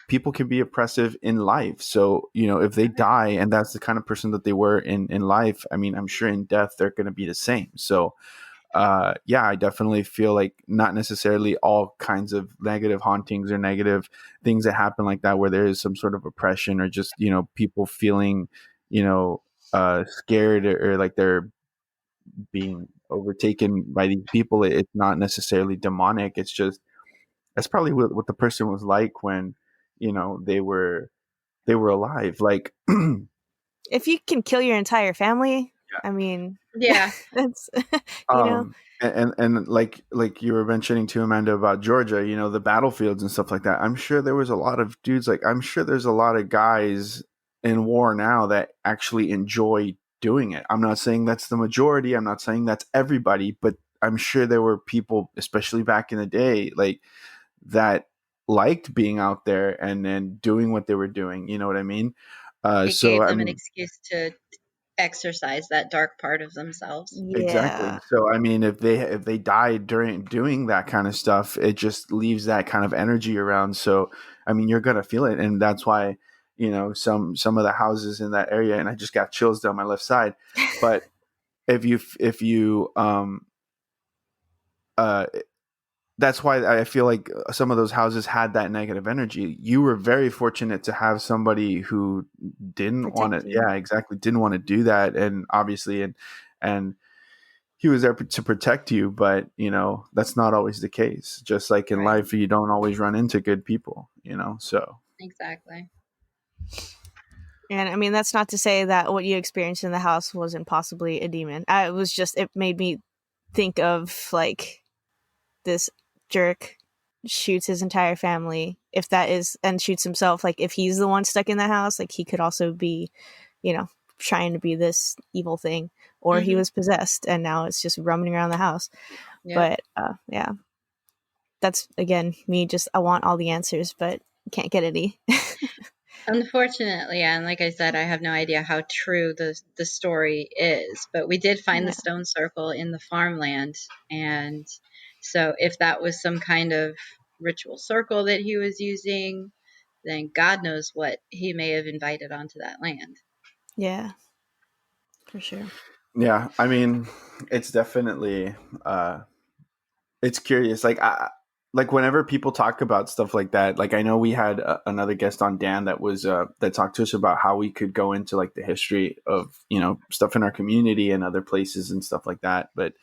people can be oppressive in life. So if they die and that's the kind of person that they were in life, I mean, I'm sure in death they're going to be the same. So yeah, I definitely feel like not necessarily all kinds of negative hauntings or negative things that happen like that, where there is some sort of oppression or just people feeling scared, or like they're being overtaken by these people. It's not necessarily demonic. It's just that's probably what the person was like when they were alive. Like If you can kill your entire family, I mean, Yeah. that's you know, um and like you were mentioning to Amanda about Georgia, the battlefields and stuff like that. I'm sure there was a lot of dudes, like I'm sure there's a lot of guys in war now that actually enjoy doing it. I'm not saying that's the majority, I'm not saying that's everybody, but I'm sure there were people, especially back in the day, like that liked being out there and then doing what they were doing. You know what I mean? It So gave I them an mean, excuse to exercise that dark part of themselves. exactly. yeah. So I mean, if they died during doing that kind of stuff, it just leaves that kind of energy around. So I mean, you're gonna feel it, and that's why some of the houses in that area, and I just got chills down my left side. But if you uh that's why I feel like some of those houses had that negative energy. You were very fortunate to have somebody who didn't want Protect to, you. yeah, exactly, didn't want to do that, and obviously, and he was there to protect you. But that's not always the case. Just like in Right. life, you don't always run into good people. So Exactly. And I mean, that's not to say that what you experienced in the house wasn't possibly a demon. It was just, it made me think of like this jerk shoots his entire family, if that is, and shoots himself. Like, if he's the one stuck in the house, like, he could also be, you know, trying to be this evil thing, or he Hmm. was possessed and now it's just roaming around the house. Yep. But yeah, that's again me just, I want all the answers, but can't get any. Unfortunately, and like I said, I have no idea how true the story is, but we did find the Yeah. stone circle in the farmland, and so if that was some kind of ritual circle that he was using, then God knows what he may have invited onto that land. Yeah, for sure. yeah, I mean, it's definitely uh, it's curious. Like whenever people talk about stuff like that, like I know we had another guest on, Dan, that talked to us about how we could go into like the history of stuff in our community and other places and stuff like that. But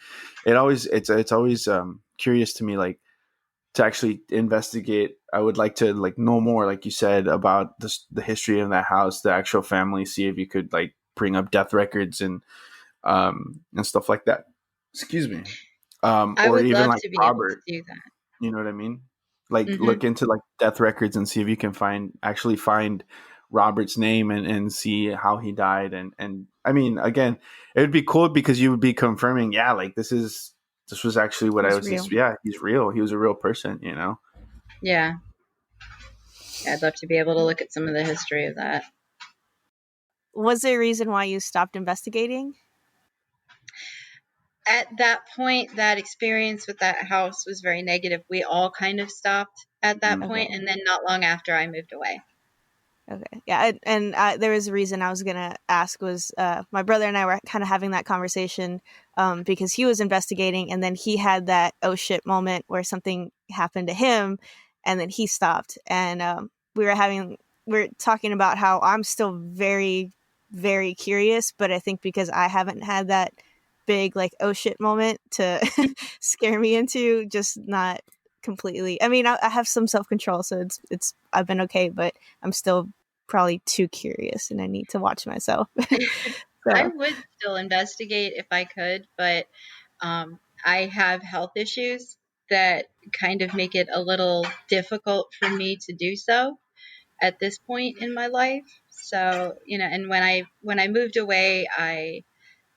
it's always curious to me, like to actually investigate. I would like to like know more, like you said, about the history of that house, the actual family, see if you could like bring up death records and stuff like that. Excuse me. I Or would even love like to be able to Robert, do that. you know what I mean? Like Hmm. look into like death records and see if you can actually find Robert's name and see how he died. And I mean, again, it would be cool because you would be confirming, yeah, like this was actually what It I was was, real. yeah, he's real. He was a real person. Yeah, I'd love to be able to look at some of the history of that. Was there a reason why you stopped investigating? At that point, that experience with that house was very negative. We all kind of stopped at that Mm. point, Okay. and then not long after, I moved away. Okay. Yeah. And there was a reason I was going to ask was my brother and I were kind of having that conversation because he was investigating and then he had that oh shit moment where something happened to him and then he stopped. And we were talking about how I'm still very, very curious, but I think because I haven't had that big like oh shit moment to scare me into, just not completely. I mean, I have some self control, so it's I've been okay, but I'm still probably too curious, and I need to watch myself. I So would still investigate if I could, but I have health issues that kind of make it a little difficult for me to do so at this point in my life. So, and when I moved away, I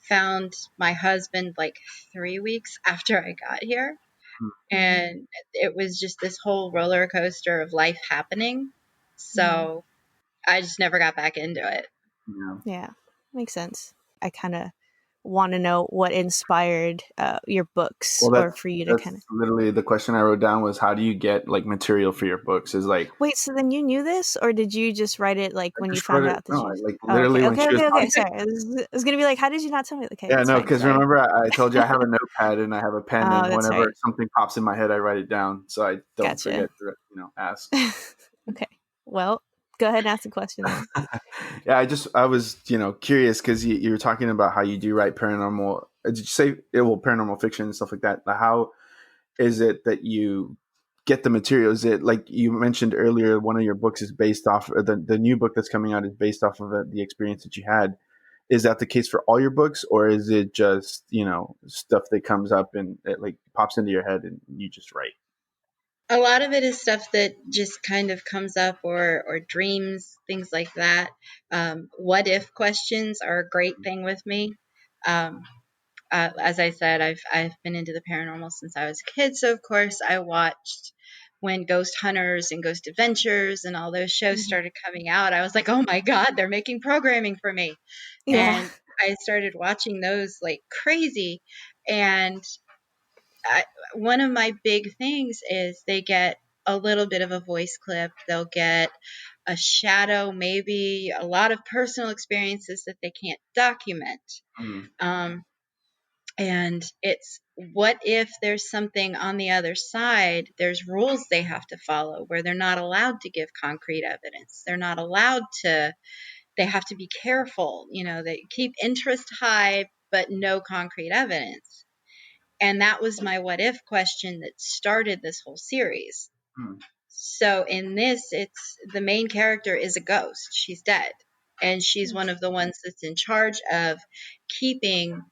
found my husband like 3 weeks after I got here, mm, and it was just this whole roller coaster of life happening. mm, So, I just never got back into it. Yeah. yeah, makes sense. I kind of want to know what inspired your books, Well, or for you to that's kind of literally the question I wrote down was how do you get like material for your books? Is like wait. So then you knew this, or did you just write it like I when you just wrote found it. out that No, you? I, like Oh, okay, literally when okay, she was okay, okay. talking. Sorry, I was gonna be like, how did you not tell me? Okay, Yeah, it's no, fine. because Sorry. remember I told you I have a notepad and I have a pen, Oh, and that's whenever right. something pops in my head, I write it down so I don't Gotcha. forget to ask. Okay. Well, go ahead and ask the question then. Yeah, I was curious because you were talking about how you do write paranormal. Did you say paranormal fiction and stuff like that? How is it that you get the material? Is it like you mentioned earlier? One of your books is based off, or the new book that's coming out is based off of the experience that you had. Is that the case for all your books, or is it just stuff that comes up and it like pops into your head and you just write? A lot of it is stuff that just kind of comes up, or dreams, things like that. What if questions are a great thing with me. Um, as I said, I've been into the paranormal since I was a kid, so of course I watched when Ghost Hunters and Ghost Adventures and all those shows Mhm. started coming out. I was like, oh my god, they're making programming for me, Yeah. and I started watching those like crazy. And I, one of my big things is they get a little bit of a voice clip. They'll get a shadow, maybe a lot of personal experiences that they can't document. Mm. Um, and it's what if there's something on the other side? There's rules they have to follow where they're not allowed to give concrete evidence. They're not allowed to, they have to be careful. They keep interest high, but no concrete evidence. And that was my what if question that started this whole series. Mm. So in this, it's the main character is a ghost. She's dead. And she's one of the ones that's in charge of keeping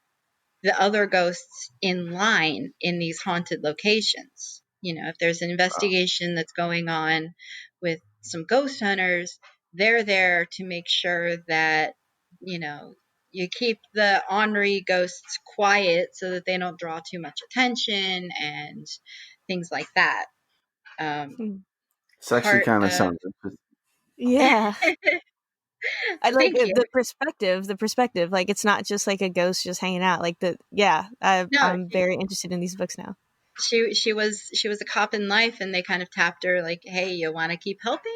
the other ghosts in line in these haunted locations. If there's an Wow. investigation that's going on with some ghost hunters, they're there to make sure that, you know, you keep the ornery ghosts quiet so that they don't draw too much attention and things like that. Um, Hmm. This actually part kind of of sounds interesting. Yeah. I like thank you. the perspective. The perspective, like it's not just like a ghost just hanging out. Like the yeah, No, I'm very interested in these books now. she was a cop in life, and they kind of tapped her like, hey, you want to keep helping.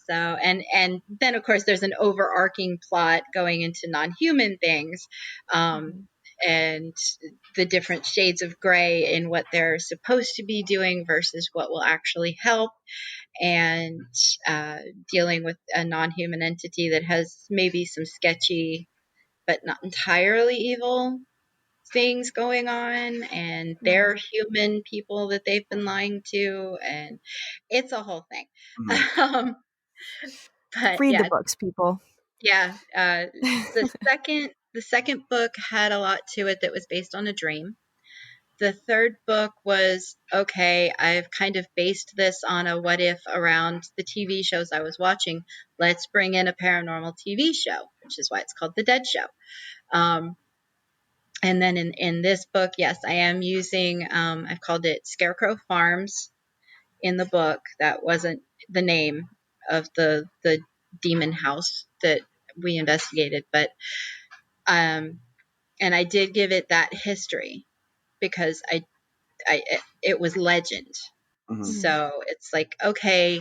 So, and then of course there's an overarching plot going into non-human things, um, Mhm. and the different shades of gray in what they're supposed to be doing versus what will actually help, and uh, dealing with a non-human entity that has maybe some sketchy but not entirely evil things going on, and they're Mhm. human people that they've been lying to, and it's a whole thing. Mhm. um, but Read the yeah, books, people. yeah. The second book had a lot to it that was based on a dream. The third book was okay. I've kind of based this on a what if around the TV shows I was watching. Let's bring in a paranormal TV show, which is why it's called The Dead Show. Um, and then in this book, yes, I am using, I've called it Scarecrow Farms in the book. That wasn't the name of the demon house that we investigated, but um, and I did give it that history because it was legend. Mhm. Mhm. So it's like, okay,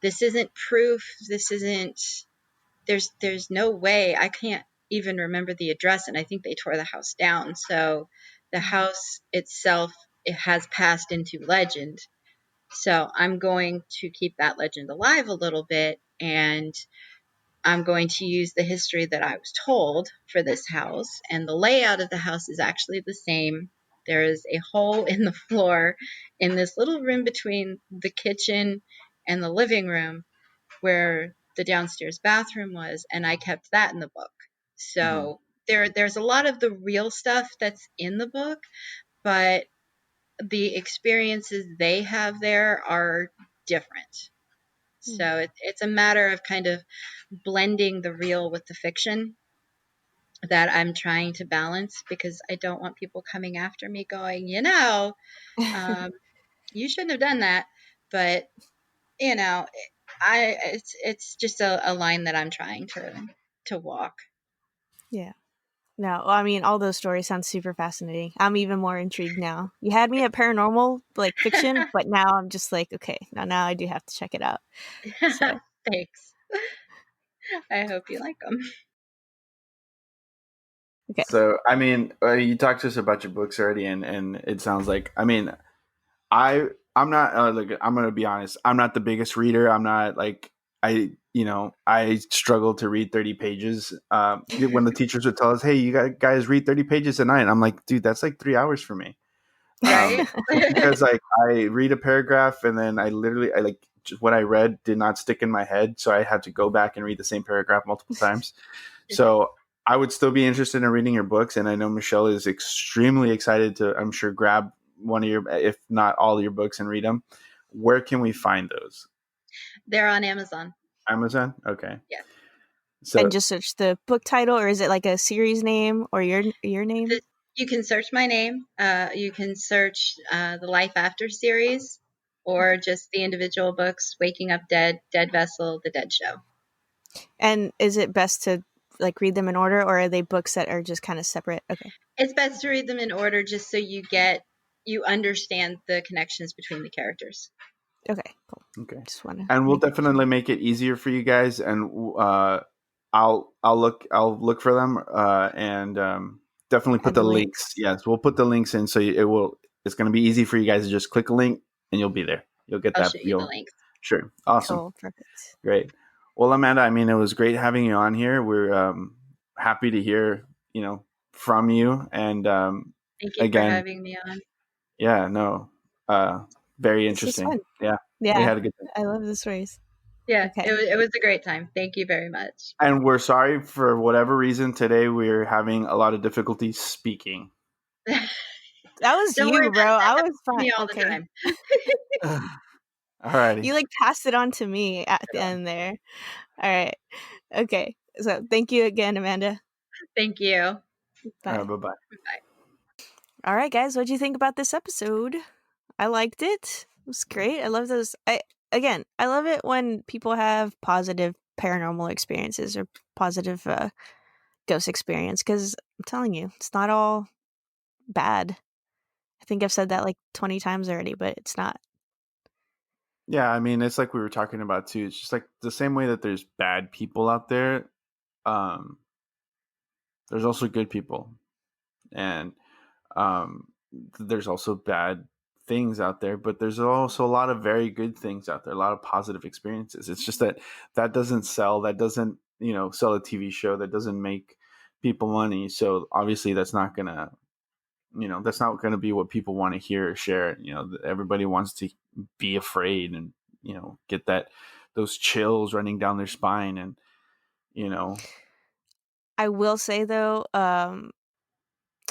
this isn't proof. This isn't. There's no way. I can't even remember the address, and I think they tore the house down. So the Mhm. house itself, it has passed into legend. So I'm going to keep that legend alive a little bit, and I'm going to use the history that I was told for this house. And the layout of the house is actually the same. There is a hole in the floor in this little room between the kitchen and the living room where the downstairs bathroom was, and I kept that in the book. Mhm. So there's a lot of the real stuff that's in the book, but the experiences they have there are different. Hmm. So it's a matter of kind of blending the real with the fiction that I'm trying to balance, because I don't want people coming after me going, um, you shouldn't have done that. But you know, it's just a line that I'm trying to walk. Yeah. No, I mean, all those stories sound super fascinating. I'm even more intrigued now. You had me at paranormal, like fiction, but now I'm just like, okay, now I do have to check it out. So, Thanks. I hope you like them. okay. So, I mean, you talked to us about your books already, and it sounds like, I mean, I'm not like, I'm gonna be honest. I'm not the biggest reader. I'm not like, I struggle to read 30 pages. When the teachers would tell us, "Hey, you guys read 30 pages a night," I'm like, dude, that's like 3 hours for me. Right? Because like I read a paragraph and then I like just what I read did not stick in my head, so I had to go back and read the same paragraph multiple times. So I would still be interested in reading your books, and I know Michelle is extremely excited to, I'm sure, grab one of your, if not all your books, and read them. Where can we find those? They're on Amazon. Amazon. Okay. Yeah. And So just search the book title, or is it like a series name or your name? You can search my name. You can search the Life After series, or Okay. just the individual books: Waking Up Dead, Dead Vessel, The Dead Show. And is it best to like read them in order, or are they books that are just kind of separate? Okay. It's best to read them in order, just so you understand the connections between the characters. Okay. Cool. okay, Just want to and we'll make sure. definitely make it easier for you guys, and I'll look for them, and definitely put Add the the links. links. Yes, we'll put the links in, so it's going to be easy for you guys to just click a link and you'll be there. You'll get I'll that. shoot you the You'll links. Sure. Awesome. Cool. Perfect. Great. Well, Amanda, I mean, it was great having you on here. We're happy to hear, from you. And Thank you for again, having me on. yeah, no, very This was interesting. fun. Yeah, we Yeah. had a good time. I love the stories. Yeah, Okay. it was a great time. Thank you very much. And we're sorry for whatever reason today we're having a lot of difficulty speaking. That was Don't worry you, bro. about it. That I was happens to fine. me all the Okay. time. Alrighty. You like passed it on to me at the Yeah. end there. All right. Okay. So thank you again, Amanda. Thank you. All right. Bye. Bye bye. Bye. All right, guys. What do you think about this episode? I liked it. It was great. I love those. I love it when people have positive paranormal experiences or positive ghost experience, because I'm telling you, it's not all bad. I think I've said that like 20 times already, but it's not. Yeah, I mean, it's like we were talking about too. It's just like the same way that there's bad people out there. Um, there's also good people, and um, there's also bad things out there, but there's also a lot of very good things out there, a lot of positive experiences. It's just that doesn't sell, that doesn't, sell a TV show, that doesn't make people money. So obviously that's not going to be what people want to hear or share. Everybody wants to be afraid and, get those chills running down their spine. And, you know, I will say though,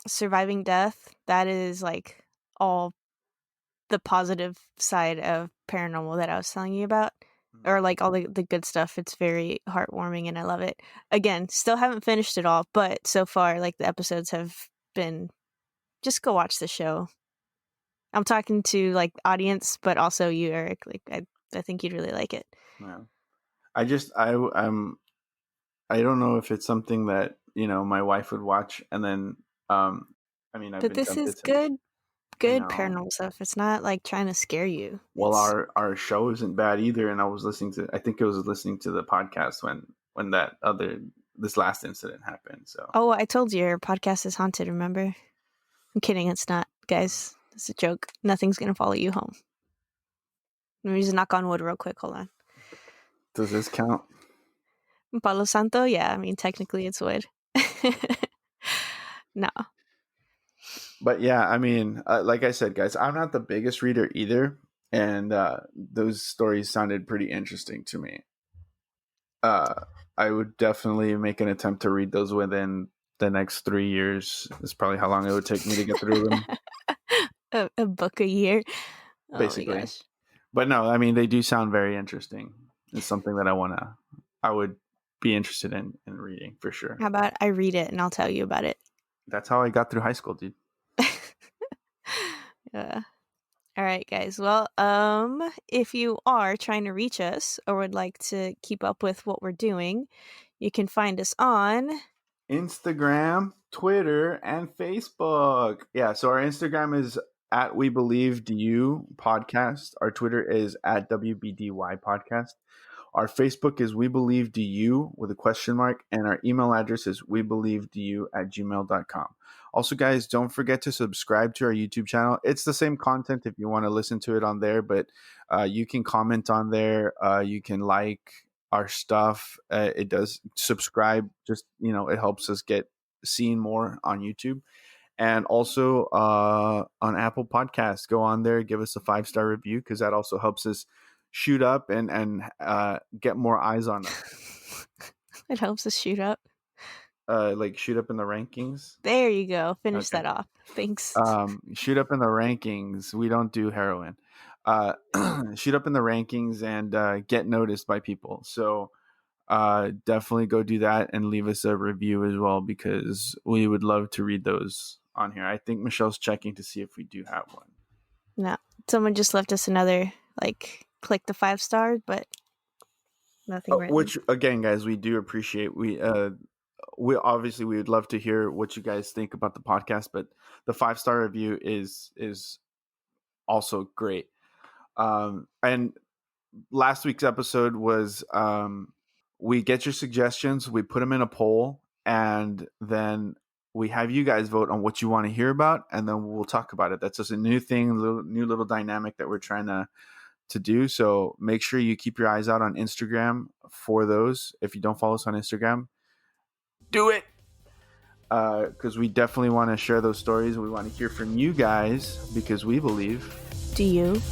surviving death, that is like all the positive side of paranormal that I was telling you about, or like all the good stuff. It's very heartwarming and I love it. Again, still haven't finished it all, but so far, like the episodes have been, just go watch the show. I'm talking to like audience, but also you, Eric. Like I think you'd really like it. yeah. I just, I don't know if it's something that, my wife would watch. And then, I mean, I've But been this is tempted to, I good know. paranormal stuff. It's not like trying to scare you. Well, It's our show isn't bad either, and I think it was listening to the podcast when this last incident happened. So oh, I told you your podcast is haunted. Remember? I'm kidding. It's not, guys. It's a joke. Nothing's gonna follow you home. Let me just knock on wood real quick. Hold on. does this count? Palo Santo? Yeah, I mean technically it's wood. No. But yeah, I mean, like I said, guys, I'm not the biggest reader either, and those stories sounded pretty interesting to me. I would definitely make an attempt to read those within the next 3 years. Is probably how long it would take me to get through them, A book a year. Oh my basically. gosh. But no, I mean, they do sound very interesting. It's something that I would be interested in reading for sure. How about I read it and I'll tell you about it? That's how I got through high school, dude. uh, all right, guys. Well, if you are trying to reach us or would like to keep up with what we're doing, you can find us on Instagram, Twitter, and Facebook. Yeah, so our Instagram is at We Believe You Podcast. Our Twitter is at WBDY Podcast. Our Facebook is We Believe You with a question mark, and our email address is webelievedyou@gmail.com. Also, guys, don't forget to subscribe to our YouTube channel. It's the same content if you want to listen to it on there, but you can comment on there. You can like our stuff. It does subscribe. Just, it helps us get seen more on YouTube. And also on Apple Podcasts, go on there, give us a 5-star review, because that also helps us shoot up and get more eyes on us. It helps us shoot up. Like shoot up in the rankings. There you go. Finish Okay. that off. Thanks. Shoot up in the rankings. We don't do heroin. Shoot up in the rankings and get noticed by people. So definitely go do that and leave us a review as well, because we would love to read those on here. I think Michelle's checking to see if we do have one. No, someone just left us another, click the 5 stars, but nothing written. Which again, guys, we do appreciate. We obviously we would love to hear what you guys think about the podcast, but the 5-star review is also great. And last week's episode was we get your suggestions, we put them in a poll, and then we have you guys vote on what you want to hear about, and then we'll talk about it. That's just a new thing, new little dynamic that we're trying to do. So make sure you keep your eyes out on Instagram for those. If you don't follow us on Instagram, do it, because we definitely want to share those stories. We want to hear from you guys, because we believe. Do you?